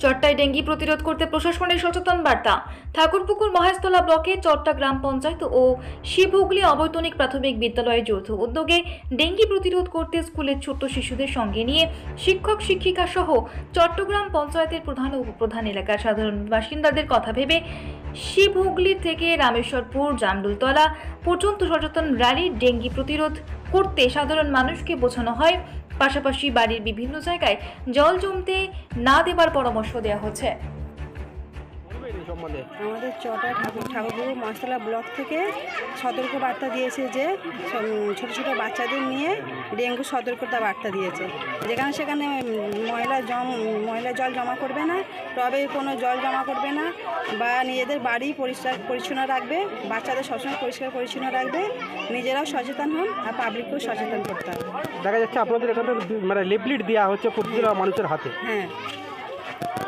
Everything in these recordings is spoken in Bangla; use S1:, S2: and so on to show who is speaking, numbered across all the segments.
S1: চট্টায় ডেঙ্গি প্রতিরোধ করতে প্রশাসনের সচেতন বার্তা। ঠাকুরপুকুর মহেশতলা ব্লকে চট্টা গ্রাম পঞ্চায়েত ও শিবহুগলি অবৈতনিক প্রাথমিক বিদ্যালয়ের যৌথ উদ্যোগে ডেঙ্গি প্রতিরোধ করতে স্কুলের ছোট্ট শিশুদের সঙ্গে নিয়ে শিক্ষক শিক্ষিকা সহ চট্টগ্রাম পঞ্চায়েতের প্রধান ও উপপ্রধান এলাকার সাধারণ বাসিন্দাদের কথা ভেবে শিবহুগলি থেকে রামেশ্বরপুর জামডুলতলা পর্যন্ত সচেতন র্যালি ডেঙ্গি প্রতিরোধ করতে সাধারণ মানুষকে বোঝানো হয়। পাশাপাশি বাড়ির বিভিন্ন জায়গায় জল জমতে না দেবার পরামর্শ দেওয়া হচ্ছে।
S2: আমাদের চটা ঠাকুরপুকুর মহেশতলা ব্লক থেকে সতর্ক বার্তা দিয়েছে যে ছোট ছোট বাচ্চাদের নিয়ে ডেঙ্গু সতর্কতা বার্তা দিয়েছে। যেখানে সেখানে ময়লা জল জমা করবে না, টবে কোনো জল জমা করবে না, বা নিজেদের বাড়ি পরিষ্কার পরিচ্ছন্ন রাখবে, বাচ্চাদের সবসময় পরিষ্কার পরিচ্ছন্ন রাখবে, নিজেরাও সচেতন হন আর পাবলিককেও সচেতন করতে হবে।
S3: দেখা যাচ্ছে আপনাদের এখানে মানে লিফলেট দেওয়া হচ্ছে প্রতিটা মানুষের হাতে।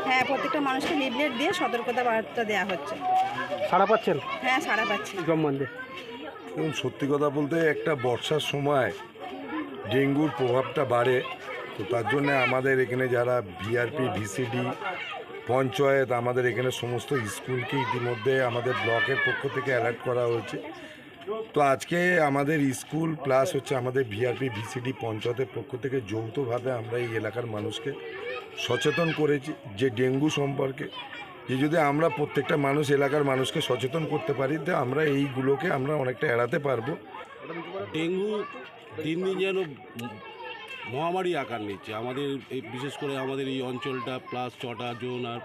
S2: হ্যাঁ, প্রত্যেকটা মানুষকে লিফলেট দিয়ে সতর্কতা বার্তা দেওয়া হচ্ছে।
S3: সাড়া পাচ্ছেন?
S2: হ্যাঁ, সাড়া পাচ্ছি।
S3: সম্বন্ধে
S4: এবং সত্যি কথা বলতে একটা বর্ষার সময় ডেঙ্গুর প্রভাবটা বাড়ে, তো তার জন্য আমাদের এখানে যারা ভিআরপি, ভিসিডি, পঞ্চায়েত, আমাদের এখানে সমস্ত স্কুলকে ইতিমধ্যে আমাদের ব্লকের পক্ষ থেকে অ্যালার্ট করা হয়েছে। তো আজকে আমাদের স্কুল প্লাস হচ্ছে আমাদের ভিআরপি, ভিসিডি, পঞ্চায়েতের পক্ষ থেকে যৌথভাবে আমরা এই এলাকার মানুষকে সচেতন করেছি যে ডেঙ্গু সম্পর্কে, যে যদি আমরা প্রত্যেকটা মানুষ এলাকার মানুষকে সচেতন করতে পারি তো আমরা এইগুলোকে আমরা অনেকটা এড়াতে পারবো।
S5: ডেঙ্গু দিন দিন যেন মহামারী আকার নিচ্ছে আমাদের এই, বিশেষ করে আমাদের এই অঞ্চলটা প্লাস চটা জোন আর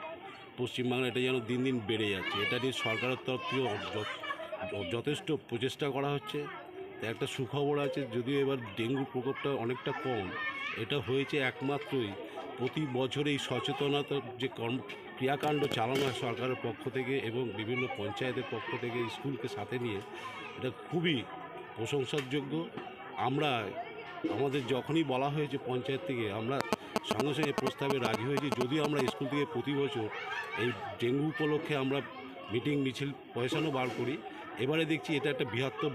S5: পশ্চিমবাংলা, এটা যেন দিন দিন বেড়ে যাচ্ছে। এটা নিয়ে সরকারের তরফ থেকে যথেষ্ট প্রচেষ্টা করা হচ্ছে। একটা সুখবর আছে, যদিও এবার ডেঙ্গুর প্রকোপটা অনেকটা কম, এটা হয়েছে একমাত্রই প্রতি বছর এই সচেতনতার যে ক্রিয়াকাণ্ড চালানো হয় সরকারের পক্ষ থেকে এবং বিভিন্ন পঞ্চায়েতের পক্ষ থেকে স্কুলকে সাথে নিয়ে, এটা খুবই প্রশংসার যোগ্য। আমরা আমাদের যখনই বলা হয়েছে পঞ্চায়েত থেকে, আমরা সঙ্গে সঙ্গে প্রস্তাবে রাজি হয়েছি। যদিও আমরা স্কুল থেকে প্রতি বছর এই ডেঙ্গু উপলক্ষে আমরা মিটিং মিছিল পয়সানো বার করি, এবারে দেখছি এটা একটা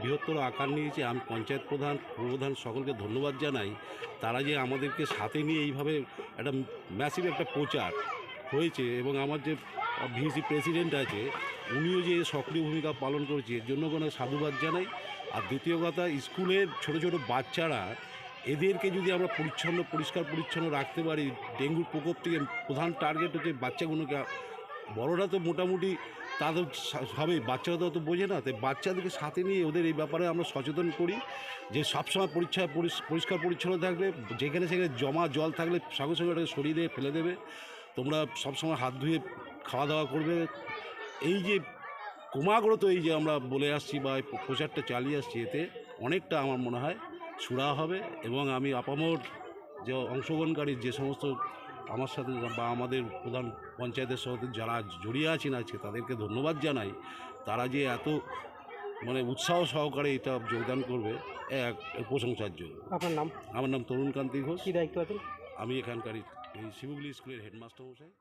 S5: বৃহত্তর আকার নিয়েছে। আমি পঞ্চায়েত প্রধান সকলকে ধন্যবাদ জানাই, তারা যে আমাদেরকে সাথে নিয়ে এইভাবে একটা ম্যাসিভ একটা প্রচার হয়েছে। এবং আমার যে ভিসি প্রেসিডেন্ট আছে, উনিও যে সক্রিয় ভূমিকা পালন করেছে, এর জন্য কোনো সাধুবাদ জানাই। আর দ্বিতীয় কথা, স্কুলের ছোট ছোট বাচ্চারা, এদেরকে যদি আমরা পরিষ্কার পরিচ্ছন্ন রাখতে পারি, ডেঙ্গুর প্রকোপ থেকে প্রধান টার্গেট হচ্ছে বাচ্চাগুলোকে। বড়রা তো মোটামুটি তাদের হবে, বাচ্চারা তো অত বোঝে না, তাই বাচ্চাদেরকে সাথে নিয়ে ওদের এই ব্যাপারে আমরা সচেতন করি যে সবসময় পরিষ্কার পরিচ্ছন্ন থাকবে। যেখানে সেখানে জমা জল থাকলে সঙ্গে সঙ্গে ওটাকে সরিয়ে দিয়ে ফেলে দেবে। তোমরা সবসময় হাত ধুয়ে খাওয়া দাওয়া করবে। এই যে ক্রমাগত এই যে আমরা বলে আসছি বা প্রচারটা চালিয়ে আসছি, এতে অনেকটা আমার মনে হয় সুরাহা হবে। এবং আমি আপামর যে অংশগ্রহণকারী যে সমস্ত আমার সাথে বা আমাদের প্রধান পঞ্চায়েতের সাথে যারা জড়িয়ে আছেন আজকে, তাদেরকে ধন্যবাদ জানাই। তারা যে এত মানে উৎসাহ সহকারে এটা যোগদান করবে, এক প্রশংসার জন্য।
S3: আপনার নাম?
S5: আমার নাম তরুণ কান্তি ঘোষ।
S3: কী দায়িত্ব আছেন?
S5: আমি এখানকার এই শিবহুগলি স্কুলের হেডমাস্টার মশাই।